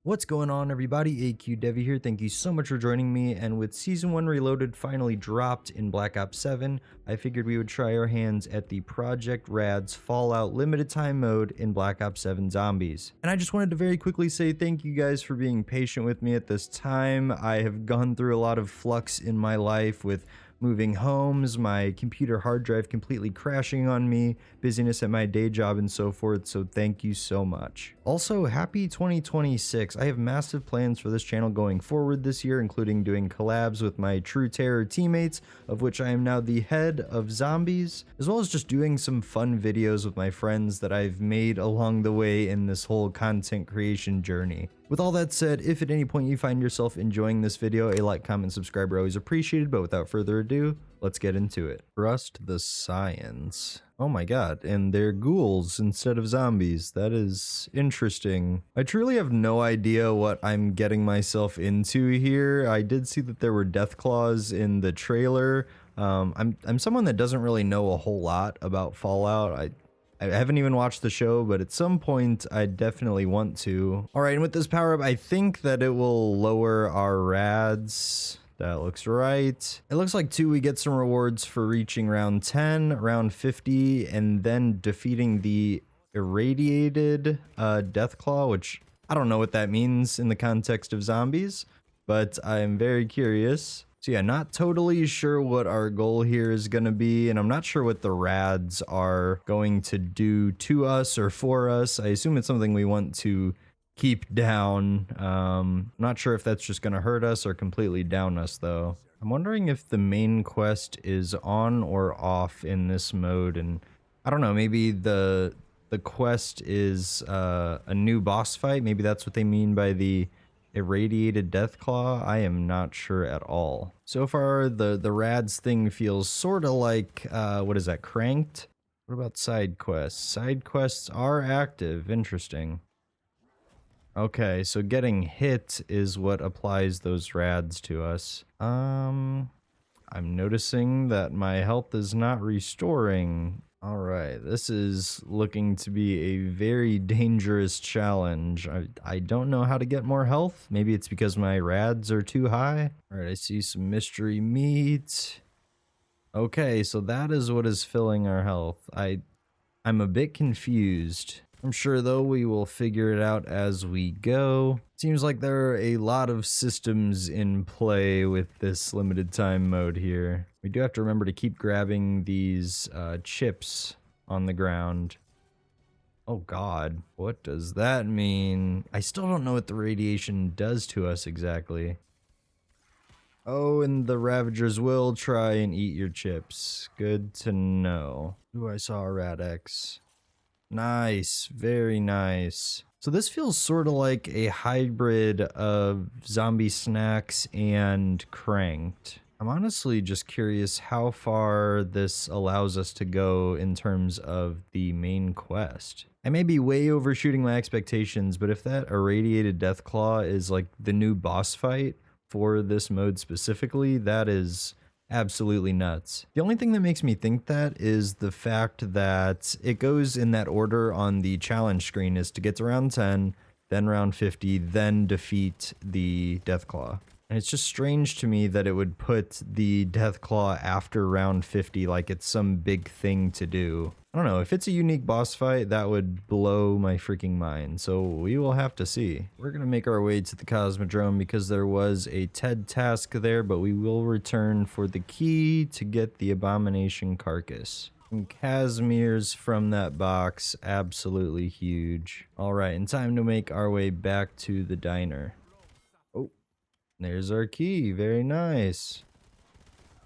What's going on, everybody? AQ Devi here. Thank you so much for joining me. And with Season 1 Reloaded finally dropped in Black Ops 7, I figured we would try our hands at the Project RADS Fallout Limited Time mode in Black Ops 7 Zombies. And I just wanted to very quickly say thank you guys for being patient with me at this time. I have gone through a lot of flux in my life with moving homes, my computer hard drive completely crashing on me, busyness at my day job, and so forth, so thank you so much. Also, happy 2026. I have massive plans for this channel going forward this year, including doing collabs with my True Terror teammates, of which I am now the head of Zombies, as well as just doing some fun videos with my friends that I've made along the way in this whole content creation journey. With all that said, if at any point you find yourself enjoying this video, a like, comment, subscribe are always appreciated, but without further ado, let's get into it. Trust the science. Oh my god, and they're ghouls instead of zombies. That is interesting. I truly have no idea what I'm getting myself into here. I did see that there were death claws in the trailer. I'm someone that doesn't really know a whole lot about Fallout. I haven't even watched the show, but at some point I definitely want to. All right, and with this power up, I think that it will lower our RADs. That looks right. It looks like too we get some rewards for reaching round 10, round 50, and then defeating the irradiated Deathclaw, which I don't know what that means in the context of zombies, but I'm very curious. So yeah, not totally sure what our goal here is going to be, and I'm not sure what the RADs are going to do to us or for us. I assume it's something we want to keep down. Not sure if that's just going to hurt us or completely down us, though. I'm wondering if the main quest is on or off in this mode, and I don't know, maybe the quest is a new boss fight. Maybe that's what they mean by the irradiated Deathclaw. I am not sure at all. So far, the RADS thing feels sort of like, what is that, cranked? What about side quests? Side quests are active. Interesting. Okay, so getting hit is what applies those RADs to us. I'm noticing that my health is not restoring. All right, this is looking to be a very dangerous challenge. I don't know how to get more health. Maybe it's because my RADs are too high. All right, I see some mystery meat. Okay, so that is what is filling our health. I'm a bit confused. I'm sure, though, we will figure it out as we go. Seems like there are a lot of systems in play with this limited time mode here. We do have to remember to keep grabbing these chips on the ground. Oh god, what does that mean? I still don't know what the radiation does to us exactly. Oh, and the Ravagers will try and eat your chips. Good to know. Ooh, I saw a Rad-X. Nice, very nice. So this feels sort of like a hybrid of zombie snacks and cranked. I'm honestly just curious how far this allows us to go in terms of the main quest. I may be way overshooting my expectations, but if that irradiated Deathclaw is like the new boss fight for this mode specifically, that is absolutely nuts. The only thing that makes me think that is the fact that it goes in that order on the challenge screen, is to get to round 10, then round 50, then defeat the Deathclaw. And it's just strange to me that it would put the Deathclaw after round 50 like it's some big thing to do. I don't know, if it's a unique boss fight, that would blow my freaking mind, so we will have to see. We're gonna make our way to the Cosmodrome because there was a TED task there, but we will return for the key to get the Abomination carcass. And Casimir's from that box, absolutely huge. Alright, and time to make our way back to the diner. Oh, there's our key, very nice.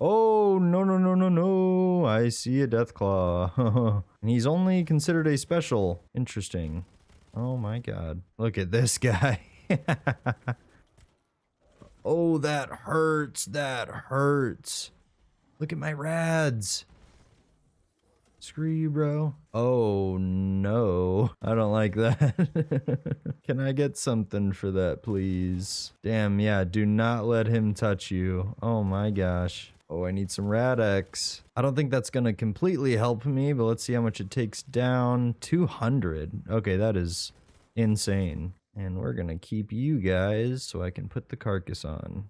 Oh, no, no, no, no, no. I see a Deathclaw. And he's only considered a special. Interesting. Oh my god. Look at this guy. Oh, that hurts. That hurts. Look at my RADs. Screw you, bro. Oh, no. I don't like that. Can I get something for that, please? Damn, yeah. Do not let him touch you. Oh my gosh. Oh, I need some Rad-X. I don't think that's going to completely help me, but let's see how much it takes down. 200. Okay, that is insane. And we're gonna keep you guys so I can put the carcass on.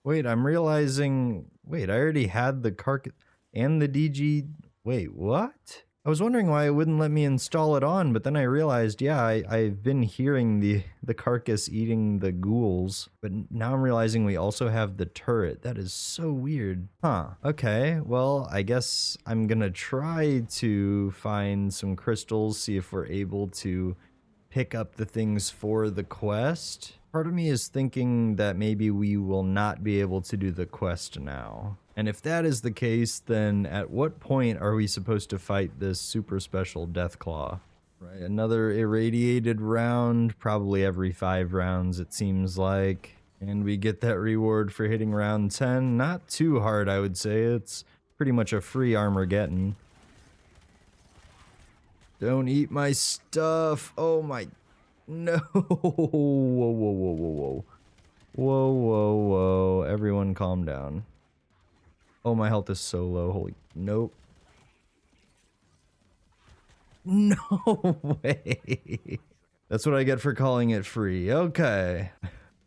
Wait, I'm realizing, wait, I already had the carcass and the DG. Wait, what? I was wondering why it wouldn't let me install it on, but then I realized, yeah, I've been hearing the carcass eating the ghouls, but now I'm realizing we also have the turret. That is so weird. Huh, okay, well, I guess I'm gonna try to find some crystals, see if we're able to pick up the things for the quest. Part of me is thinking that maybe we will not be able to do the quest now. And if that is the case, then at what point are we supposed to fight this super special Deathclaw? Right, another irradiated round, probably every 5 rounds it seems like. And we get that reward for hitting round 10. Not too hard, I would say. It's pretty much a free Armageddon. Don't eat my stuff. Oh my. No. Whoa, whoa, whoa, whoa, whoa. Whoa, whoa, whoa. Everyone calm down. Oh, my health is so low. Holy. Nope. No way. That's what I get for calling it free. Okay.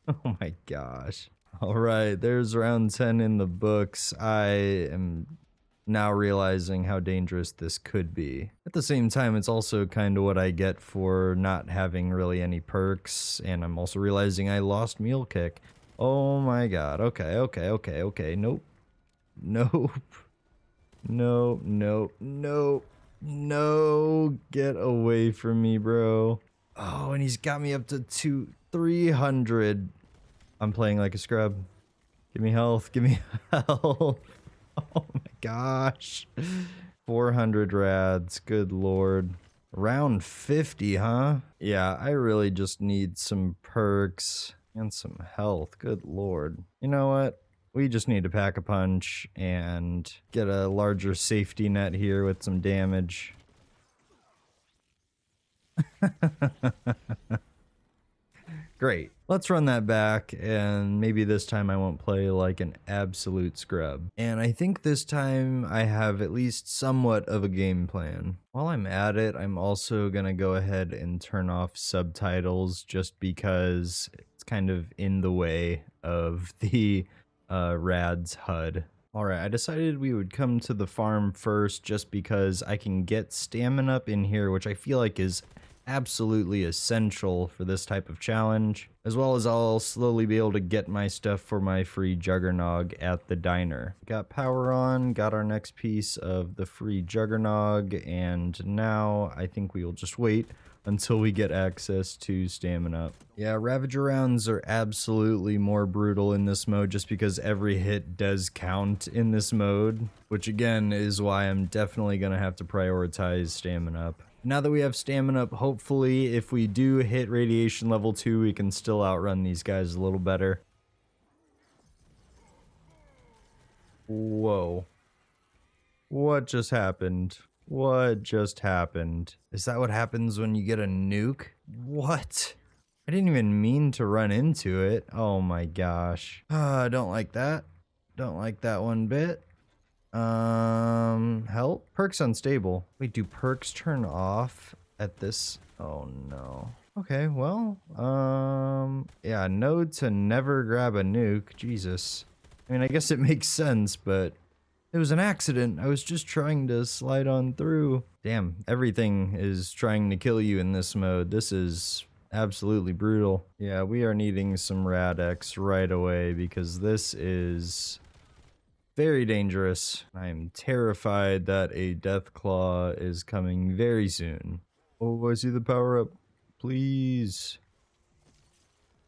Oh my gosh. All right. There's round 10 in the books. I am now realizing how dangerous this could be. At the same time, it's also kind of what I get for not having really any perks, and I'm also realizing I lost meal kick. Oh my god. Okay, okay, okay, okay. Nope. Nope. No, no, no, no. Get away from me, bro. Oh, and he's got me up to 300. I'm playing like a scrub. Give me health. Give me health. Oh my gosh. 400 rads. Good lord. Round 50, huh? Yeah, I really just need some perks and some health. Good lord. You know what? We just need to pack a punch and get a larger safety net here with some damage. Great. Let's run that back, and maybe this time I won't play like an absolute scrub. And I think this time I have at least somewhat of a game plan. While I'm at it, I'm also gonna go ahead and turn off subtitles just because it's kind of in the way of the RADS HUD. Alright, I decided we would come to the farm first just because I can get stamina up in here, which I feel like is absolutely essential for this type of challenge, as well as I'll slowly be able to get my stuff for my free Juggernog at the diner. Got power on, got our next piece of the free Juggernog, and now I think we will just wait until we get access to stamina. Yeah, Ravager rounds are absolutely more brutal in this mode just because every hit does count in this mode, which again is why I'm definitely gonna have to prioritize stamina up. Now that we have stamina up, hopefully if we do hit radiation level 2, we can still outrun these guys a little better. Whoa. What just happened? What just happened? Is that what happens when you get a nuke? What? I didn't even mean to run into it. Oh my gosh. I don't like that. Don't like that one bit. Help? Perks unstable. Wait, do perks turn off at this? Oh no. Okay, well, yeah, no to never grab a nuke. Jesus. I mean, I guess it makes sense, but it was an accident. I was just trying to slide on through. Damn, everything is trying to kill you in this mode. This is absolutely brutal. Yeah, we are needing some Rad-X right away because this is very dangerous. I am terrified that a Deathclaw is coming very soon. Oh, I see the power up. Please.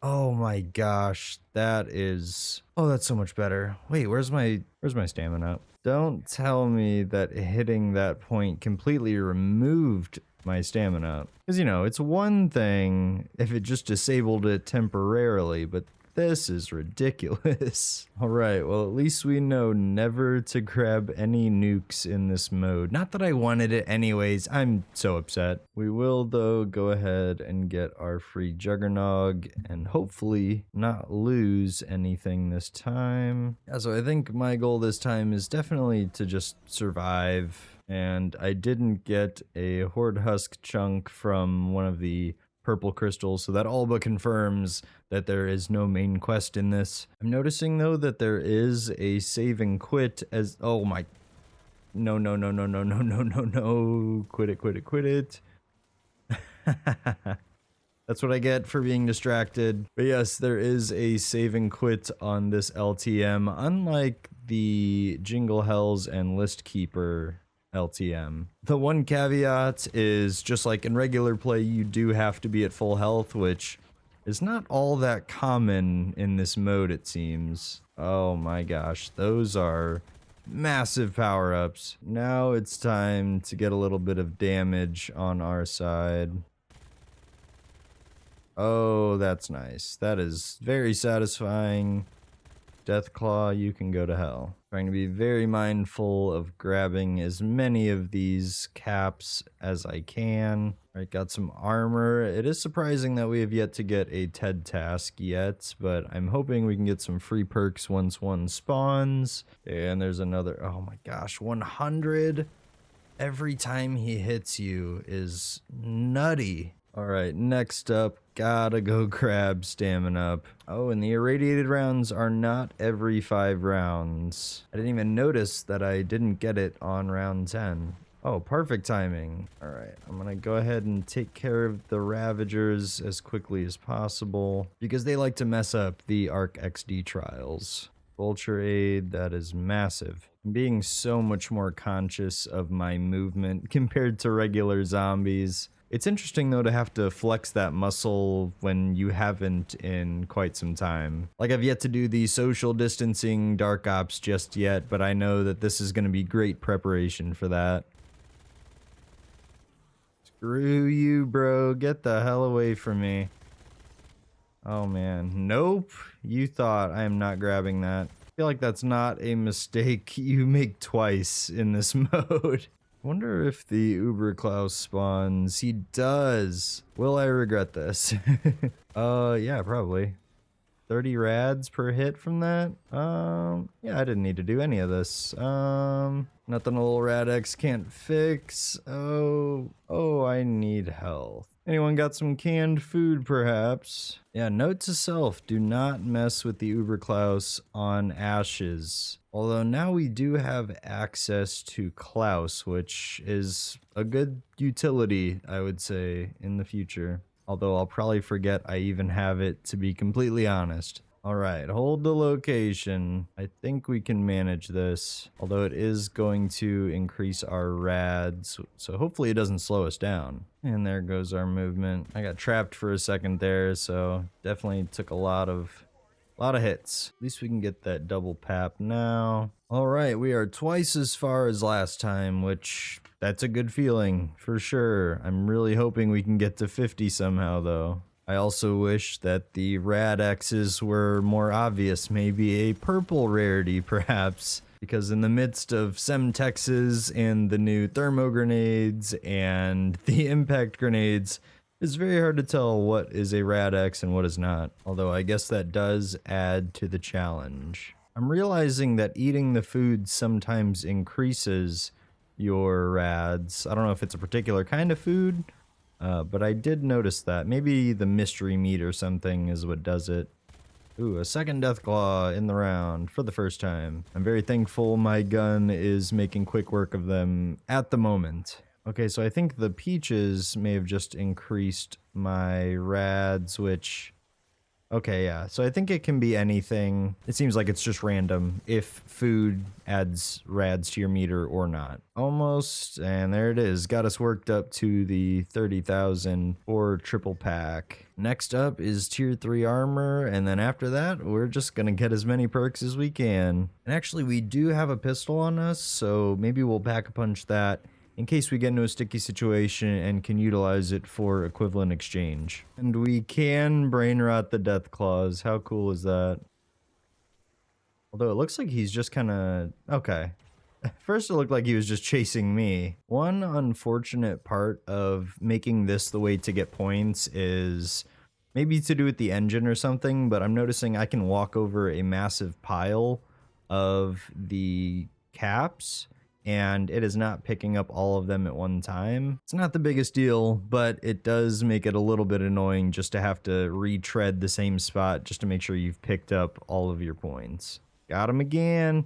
Oh my gosh, that is... Oh, that's so much better. Wait, where's my stamina? Don't tell me that hitting that point completely removed my stamina. Because, you know, it's one thing if it just disabled it temporarily, but this is ridiculous. Alright, well at least we know never to grab any nukes in this mode. Not that I wanted it anyways, I'm so upset. We will though go ahead and get our free Juggernog and hopefully not lose anything this time. Yeah, so I think my goal this time is definitely to just survive. And I didn't get a Horde Husk chunk from one of the purple crystals, so that all but confirms that there is no main quest in this. I'm noticing though that there is a save and quit as, oh my, no, no, no, no, no, no, no, no, no, quit it, quit it, quit it. That's what I get for being distracted. But yes, there is a save and quit on this LTM, unlike the Jingle Hells and List Keeper LTM. The one caveat is, just like in regular play, you do have to be at full health, which is not all that common in this mode, it seems. Oh my gosh, those are massive power-ups. Now it's time to get a little bit of damage on our side. Oh, that's nice. That is very satisfying. Deathclaw, you can go to hell. Trying to be very mindful of grabbing as many of these caps as I can. All right, got some armor. It is surprising that we have yet to get a TED task yet, but I'm hoping we can get some free perks once one spawns. And there's another, oh my gosh, 100 every time he hits you is nutty. All right, next up, gotta go grab stamina up. Oh, and the irradiated rounds are not every 5 rounds. I didn't even notice that I didn't get it on round 10. Oh, perfect timing. All right, I'm gonna go ahead and take care of the Ravagers as quickly as possible because they like to mess up the Arc XD trials. Vulture aid, that is massive. I'm being so much more conscious of my movement compared to regular zombies. It's interesting though to have to flex that muscle when you haven't in quite some time. Like, I've yet to do the social distancing dark ops just yet, but I know that this is going to be great preparation for that. Screw you, bro. Get the hell away from me. Oh man. Nope. You thought I am not grabbing that. I feel like that's not a mistake you make twice in this mode. Wonder if the Uberklaus spawns. He does. Will I regret this? Yeah, probably. 30 rads per hit from that? Yeah, I didn't need to do any of this. Nothing a little Radex can't fix. Oh, I need health. Anyone got some canned food, perhaps? Yeah, note to self, do not mess with the Uberklaus on ashes. Although now we do have access to Klaus, which is a good utility, I would say, in the future. Although I'll probably forget I even have it, to be completely honest. Alright, hold the location. I think we can manage this. Although it is going to increase our rads, so hopefully it doesn't slow us down. And there goes our movement. I got trapped for a second there, so definitely took a lot of hits. At least we can get that double pap now. Alright, we are twice as far as last time, which that's a good feeling for sure. I'm really hoping we can get to 50 somehow though. I also wish that the Radexes were more obvious, maybe a purple rarity perhaps, because in the midst of Semtexes and the new thermo grenades and the impact grenades, it's very hard to tell what is a Radex and what is not, although I guess that does add to the challenge. I'm realizing that eating the food sometimes increases your rads. I don't know if it's a particular kind of food, but I did notice that. Maybe the mystery meat or something is what does it. Ooh, a second Deathclaw in the round for the first time. I'm very thankful my gun is making quick work of them at the moment. Okay, so I think the peaches may have just increased my rads, which... Okay, yeah. So I think it can be anything. It seems like it's just random if food adds rads to your meter or not. Almost, and there it is. Got us worked up to the 30,000 for triple pack. Next up is tier 3 armor, and then after that, we're just gonna get as many perks as we can. And actually, we do have a pistol on us, so maybe we'll pack a punch that in case we get into a sticky situation and can utilize it for equivalent exchange. And we can brain rot the Deathclaws. How cool is that? Although it looks like he's just kind of... Okay. First it looked like he was just chasing me. One unfortunate part of making this the way to get points is maybe to do with the engine or something, but I'm noticing I can walk over a massive pile of the caps and it is not picking up all of them at one time. It's not the biggest deal, but it does make it a little bit annoying just to have to retread the same spot just to make sure you've picked up all of your points. Got him again.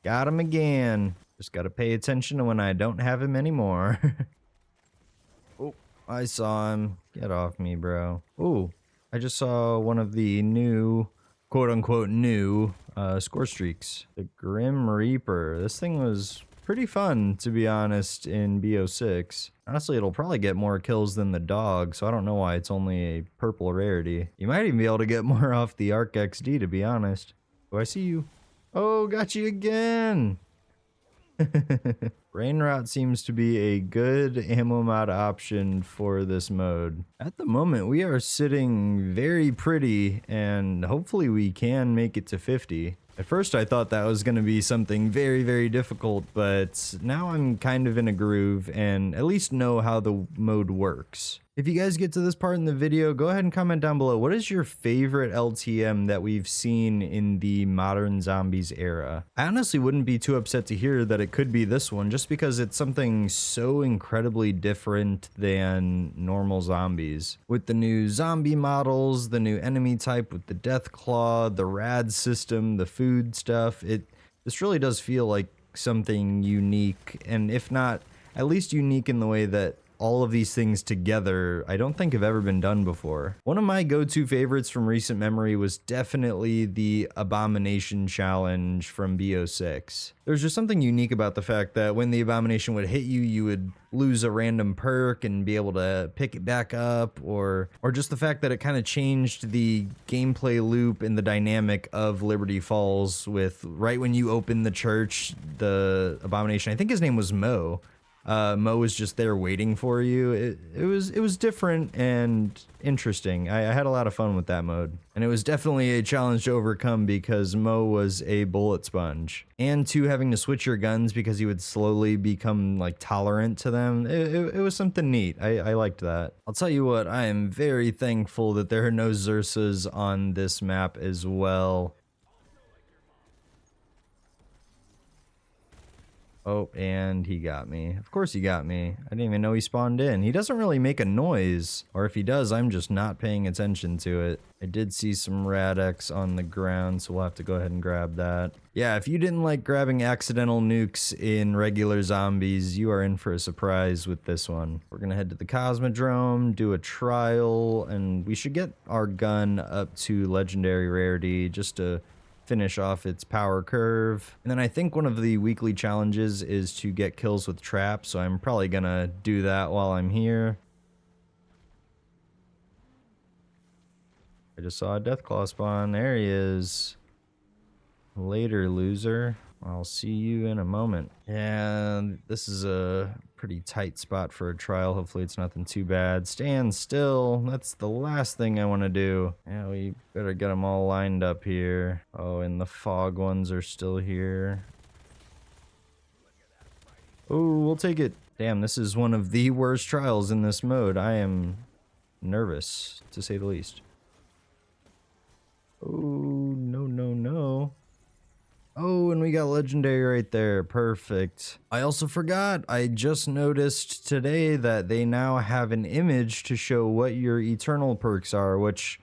Got him again. Just gotta pay attention to when I don't have him anymore. Oh, I saw him. Get off me, bro. Oh, I just saw one of the new, quote-unquote new, score streaks. The Grim Reaper. This thing was pretty fun, to be honest, in BO6. Honestly, it'll probably get more kills than the dog, so I don't know why it's only a purple rarity. You might even be able to get more off the Arc XD, to be honest. Oh, I see you. Oh, got you again. Brain Rot seems to be a good ammo mod option for this mode. At the moment, we are sitting very pretty, and hopefully we can make it to 50. At first, I thought that was going to be something very, very difficult, but now I'm kind of in a groove and at least know how the mode works. If you guys get to this part in the video, go ahead and comment down below. What is your favorite LTM that we've seen in the modern zombies era? I honestly wouldn't be too upset to hear that it could be this one, just because it's something so incredibly different than normal zombies. With the new zombie models, the new enemy type with the death claw, the RADS system, the food stuff, this really does feel like something unique, and if not, at least unique in the way that all of these things together, I don't think have ever been done before. One of my go-to favorites from recent memory was definitely the Abomination challenge from BO6. There's just something unique about the fact that when the Abomination would hit you, you would lose a random perk and be able to pick it back up, or just the fact that it kind of changed the gameplay loop and the dynamic of Liberty Falls with right when you open the church, the Abomination, I think his name was Mo. Mo was just there waiting for you. It was different and interesting. I had a lot of fun with that mode. And it was definitely a challenge to overcome because Mo was a bullet sponge. And two, having to switch your guns because he would slowly become like tolerant to them. It was something neat. I liked that. I'll tell you what, I am very thankful that there are no Xursas on this map as well. Oh, and he got me. Of course he got me. I didn't even know he spawned in. He doesn't really make a noise. Or if he does, I'm just not paying attention to it. I did see some Rad-X on the ground, so we'll have to go ahead and grab that. Yeah, if you didn't like grabbing accidental nukes in regular zombies, you are in for a surprise with this one. We're gonna head to the Cosmodrome, do a trial, and we should get our gun up to legendary rarity just to finish off its power curve. And then I think one of the weekly challenges is to get kills with traps, so I'm probably gonna do that while I'm here. I just saw a Deathclaw spawn. There he is. Later, loser. I'll see you in a moment. And this is a pretty tight spot for a trial. Hopefully it's nothing too bad. Stand still. That's the last thing I want to do. Yeah, we better get them all lined up here. Oh, and the fog ones are still here. Oh, we'll take it. Damn, this is one of the worst trials in this mode. I am nervous, to say the least. Oh, no, no, no. Oh, and we got legendary right there. Perfect. I also forgot, I just noticed today that they now have an image to show what your eternal perks are, which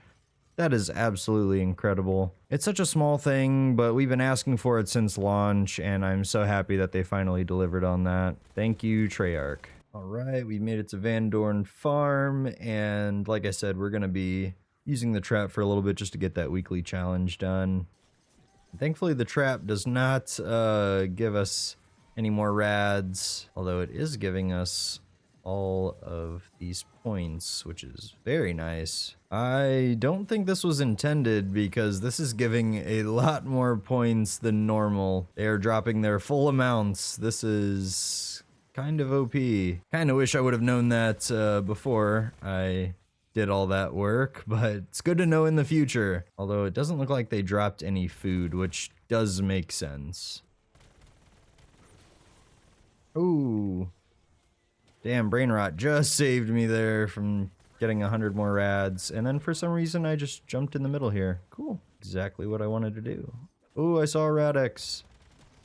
that is absolutely incredible. It's such a small thing, but we've been asking for it since launch, and I'm so happy that they finally delivered on that. Thank you, Treyarch. All right, we made it to Van Dorn Farm, and like I said, we're gonna be using the trap for a little bit just to get that weekly challenge done. Thankfully, the trap does not give us any more rads, although it is giving us all of these points, which is very nice. I don't think this was intended because this is giving a lot more points than normal. They are dropping their full amounts. This is kind of OP. Kind of wish I would have known that before I did all that work, but it's good to know in the future. Although it doesn't look like they dropped any food, which does make sense. Ooh. Damn, Brain Rot just saved me there from getting 100 more rads. And then for some reason, I just jumped in the middle here. Cool. Exactly what I wanted to do. Ooh, I saw a Rad-X.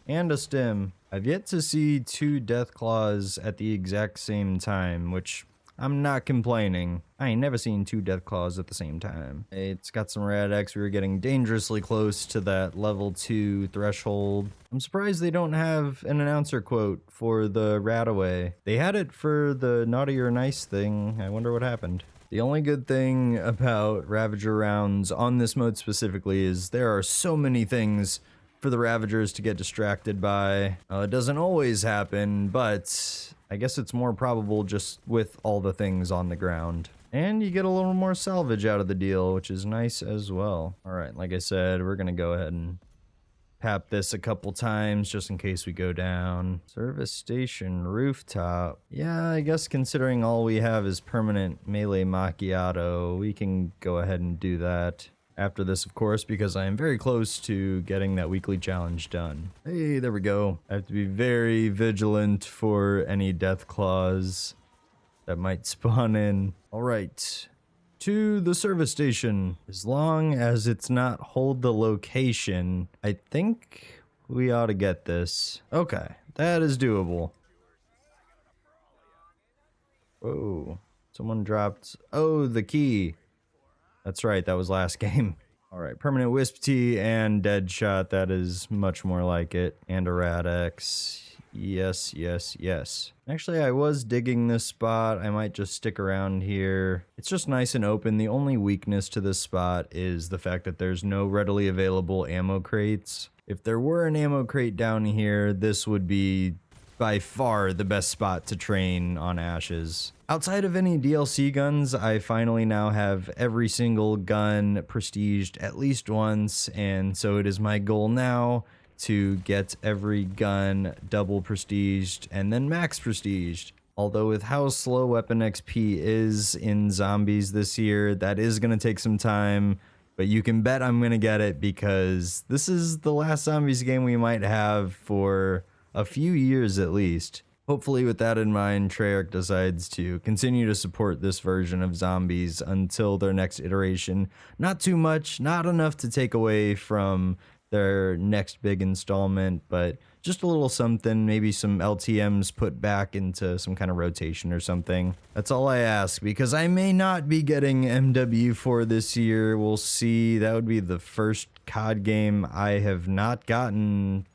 and a stim. I've yet to see 2 death claws at the exact same time, which I'm not complaining. I ain't never seen 2 death claws at the same time. It's got some rad X. We were getting dangerously close to that level 2 threshold. I'm surprised they don't have an announcer quote for the Radaway. They had it for the naughty or nice thing. I wonder what happened. The only good thing about Ravager rounds on this mode specifically is there are so many things for the Ravagers to get distracted by. It doesn't always happen, but I guess it's more probable just with all the things on the ground. And you get a little more salvage out of the deal, which is nice as well. All right, like I said, we're gonna go ahead and tap this a couple times just in case we go down. Service station rooftop. Yeah, I guess considering all we have is permanent melee macchiato, we can go ahead and do that after this, of course, because I am very close to getting that weekly challenge done. Hey, there we go. I have to be very vigilant for any death claws that might spawn in. All right, to the service station. As long as it's not hold the location, I think we ought to get this. Okay, that is doable. Whoa, someone dropped, oh, the key. That's right, that was last game. All right, permanent wisp tea and dead shot. That is much more like it. And a rad X. Yes, yes, yes. Actually, I was digging this spot. I might just stick around here. It's just nice and open. The only weakness to this spot is the fact that there's no readily available ammo crates. If there were an ammo crate down here, this would be by far the best spot to train on Ashes. Outside of any DLC guns, I finally now have every single gun prestiged at least once, and so it is my goal now to get every gun double prestiged and then max prestiged. Although with how slow weapon XP is in zombies this year, that is going to take some time, but you can bet I'm going to get it because this is the last zombies game we might have for a few years at least. Hopefully with that in mind, Treyarch decides to continue to support this version of zombies until their next iteration. Not too much, not enough to take away from their next big installment, but just a little something, maybe some LTMs put back into some kind of rotation or something. That's all I ask, because I may not be getting MW4 this year. We'll see. That would be the first COD game I have not gotten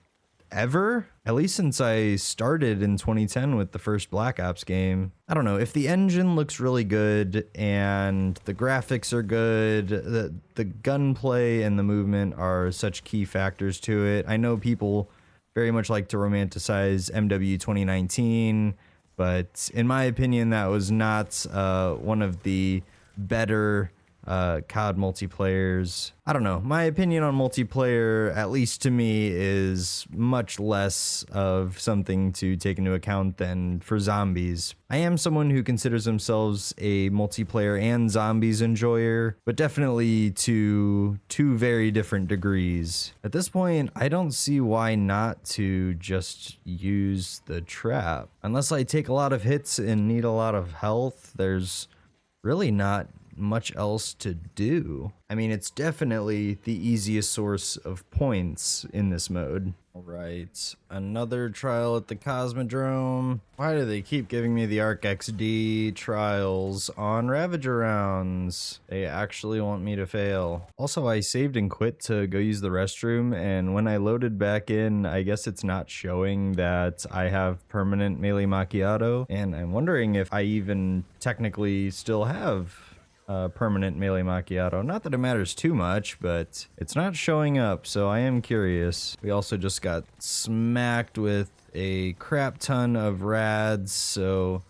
ever, at least since I started in 2010 with the first Black Ops game. I don't know, if the engine looks really good and the graphics are good, the gunplay and the movement are such key factors to it. I know people very much like to romanticize MW 2019, but in my opinion, that was not one of the better COD multiplayers. I don't know. My opinion on multiplayer, at least to me, is much less of something to take into account than for zombies. I am someone who considers themselves a multiplayer and zombies enjoyer, but definitely to two very different degrees. At this point, I don't see why not to just use the trap. Unless I take a lot of hits and need a lot of health, there's really not much else to do. I mean, it's definitely the easiest source of points in this mode. All right, another trial at the Cosmodrome. Why do they keep giving me the Arc XD trials on Ravager rounds? They actually want me to fail. Also, I saved and quit to go use the restroom, and when I loaded back in, I guess it's not showing that I have permanent melee macchiato, and I'm wondering if I even technically still have permanent melee macchiato. Not that it matters too much, but it's not showing up, so I am curious. We also just got smacked with a crap ton of rads, so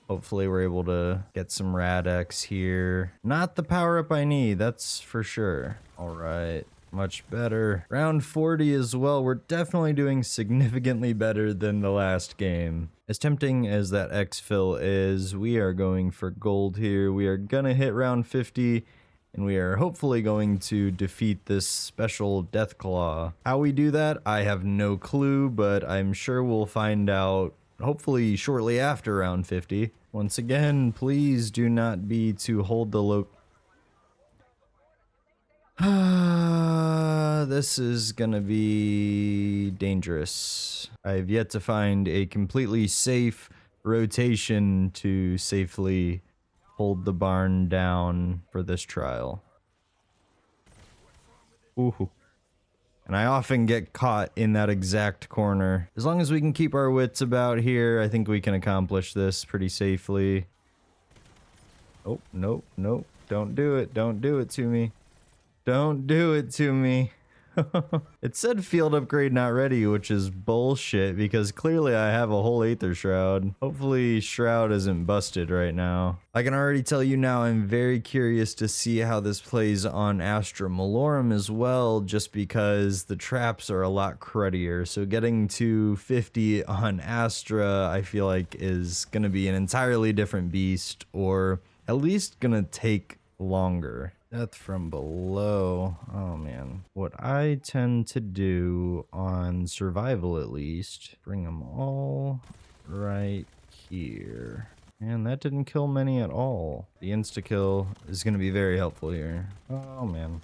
hopefully we're able to get some rad X here. Not the power up I need, that's for sure. All right, much better. Round 40 as well. We're definitely doing significantly better than the last game. As tempting as that exfil is, we are going for gold here. We are gonna hit round 50, and we are hopefully going to defeat this special Deathclaw. How we do that, I have no clue, but I'm sure we'll find out hopefully shortly after round 50. Once again, please do not be to hold the this is gonna be dangerous. I've yet to find a completely safe rotation to safely hold the barn down for this trial. Ooh. And I often get caught in that exact corner. As long as we can keep our wits about here, I think we can accomplish this pretty safely. Oh, nope, nope. Don't do it. Don't do it to me. Don't do it to me. It said field upgrade not ready, which is bullshit because clearly I have a whole Aether Shroud. Hopefully Shroud isn't busted right now. I can already tell you now I'm very curious to see how this plays on Astra Malorum as well, just because the traps are a lot cruddier. So getting to 50 on Astra I feel like is going to be an entirely different beast, or at least going to take longer. Death from below. Oh man. What I tend to do on survival, at least, bring them all right here. And that didn't kill many at all. The insta-kill is going to be very helpful here. Oh man.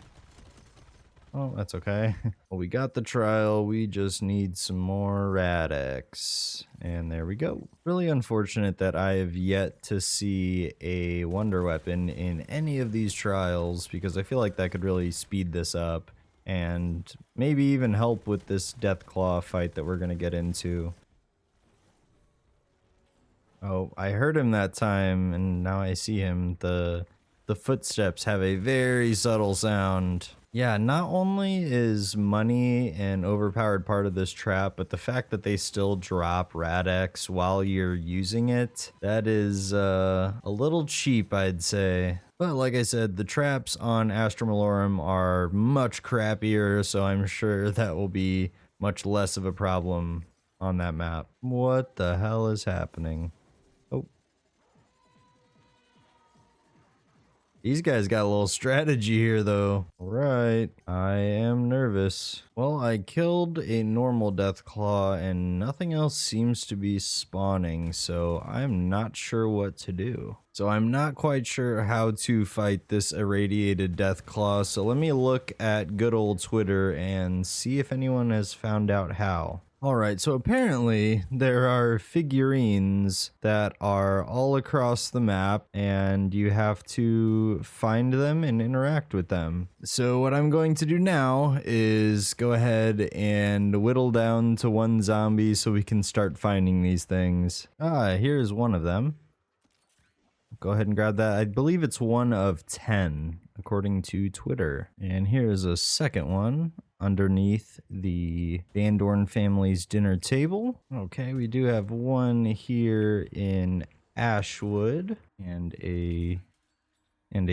Oh, that's okay. Well, we got the trial. We just need some more RADX. And there we go. Really unfortunate that I have yet to see a wonder weapon in any of these trials, because I feel like that could really speed this up and maybe even help with this Deathclaw fight that we're going to get into. Oh, I heard him that time, and now I see him. The footsteps have a very subtle sound. Yeah, not only is money an overpowered part of this trap, but the fact that they still drop RADX while you're using it, that is a little cheap, I'd say. But like I said, the traps on Astra Malorum are much crappier, so I'm sure that will be much less of a problem on that map. What the hell is happening? These guys got a little strategy here, though. Right, I am nervous. Well, I killed a normal Deathclaw, and nothing else seems to be spawning, so I'm not sure what to do. So I'm not quite sure how to fight this irradiated Deathclaw, so let me look at good old Twitter and see if anyone has found out how. Alright, so apparently there are figurines that are all across the map, and you have to find them and interact with them. So what I'm going to do now is go ahead and whittle down to one zombie so we can start finding these things. Ah, here's one of them. Go ahead and grab that. I believe it's one of 10, according to Twitter. And here's a second one underneath the Van Dorn family's dinner table. Okay, we do have one here in Ashwood, and a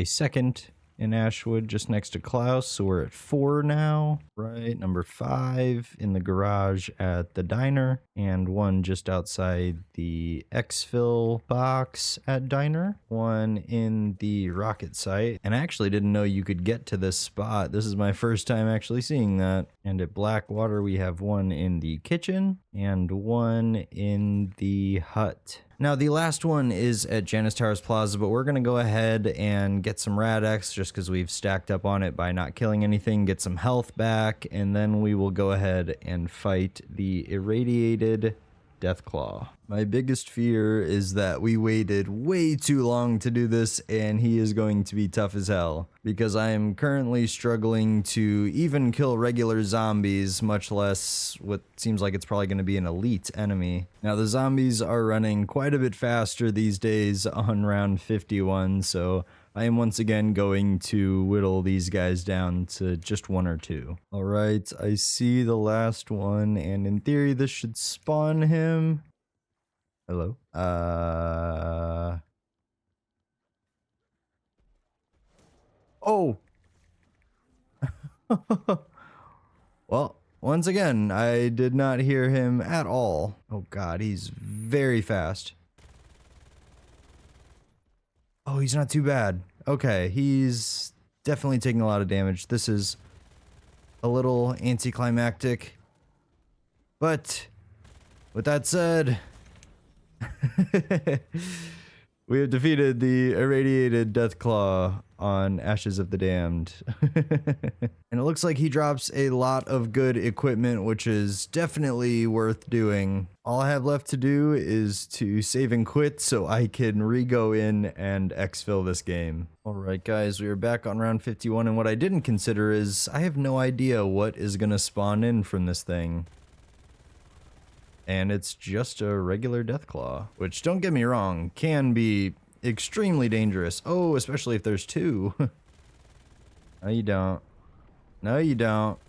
second in Ashwood just next to Klaus, so we're at 4 now. Right, number 5 in the garage at the diner, and one just outside the exfil box at diner, one in the rocket site. And I actually didn't know you could get to this spot. This is my first time actually seeing that. And at Blackwater we have one in the kitchen and one in the hut. Now, the last one is at Janus Towers Plaza, but we're going to go ahead and get some RADX just because we've stacked up on it by not killing anything, get some health back, and then we will go ahead and fight the irradiated Deathclaw. My biggest fear is that we waited way too long to do this, and he is going to be tough as hell, because I am currently struggling to even kill regular zombies, much less what seems like it's probably going to be an elite enemy. Now, the zombies are running quite a bit faster these days on round 51, so I am once again going to whittle these guys down to just 1 or 2. Alright, I see the last one, and in theory this should spawn him. Hello? Oh! Well, once again, I did not hear him at all. Oh god, he's very fast. Oh, he's not too bad. Okay, he's definitely taking a lot of damage. This is a little anticlimactic. But, with that said, we have defeated the irradiated Deathclaw on Ashes of the Damned. And it looks like he drops a lot of good equipment, which is definitely worth doing. All I have left to do is to save and quit so I can re-go in and exfil this game. Alright guys, we are back on round 51, and what I didn't consider is I have no idea what is gonna spawn in from this thing. And it's just a regular Deathclaw, which, don't get me wrong, can be extremely dangerous. Oh, especially if there's two. No, you don't. No, you don't.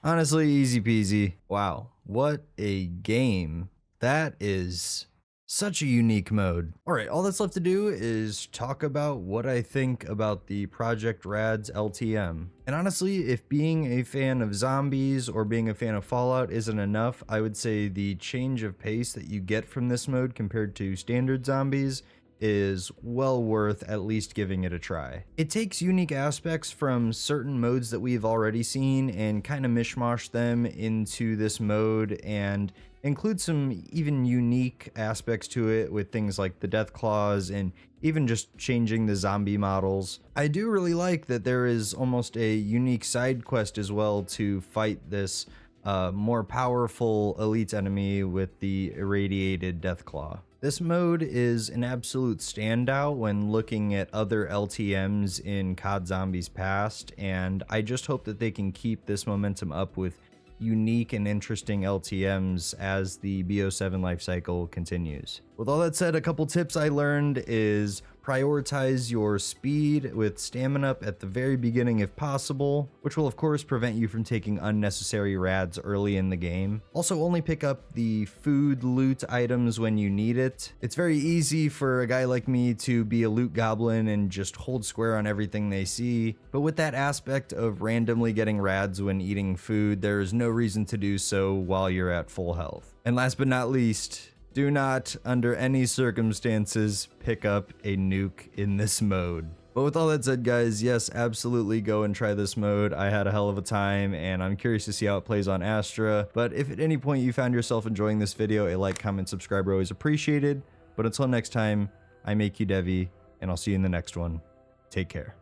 Honestly, easy peasy. Wow, what a game. That is such a unique mode. Alright, all that's left to do is talk about what I think about the Project RADS LTM. And honestly, if being a fan of zombies or being a fan of Fallout isn't enough, I would say the change of pace that you get from this mode compared to standard zombies is well worth at least giving it a try. It takes unique aspects from certain modes that we've already seen and kind of mishmash them into this mode, and include some even unique aspects to it with things like the death claws and even just changing the zombie models. I do really like that there is almost a unique side quest as well to fight this more powerful elite enemy with the irradiated death claw. This mode is an absolute standout when looking at other LTMs in COD Zombies past, and I just hope that they can keep this momentum up with unique and interesting LTMs as the BO7 life cycle continues. With all that said, a couple tips I learned is prioritize your speed with stamina up at the very beginning if possible, which will of course prevent you from taking unnecessary rads early in the game. Also, only pick up the food loot items when you need it. It's very easy for a guy like me to be a loot goblin and just hold square on everything they see, but with that aspect of randomly getting rads when eating food, there is no reason to do so while you're at full health. And last but not least, do not, under any circumstances, pick up a nuke in this mode. But with all that said, guys, yes, absolutely go and try this mode. I had a hell of a time, and I'm curious to see how it plays on Astra. But if at any point you found yourself enjoying this video, a like, comment, subscribe are always appreciated. But until next time, I'm AQ Devi, and I'll see you in the next one. Take care.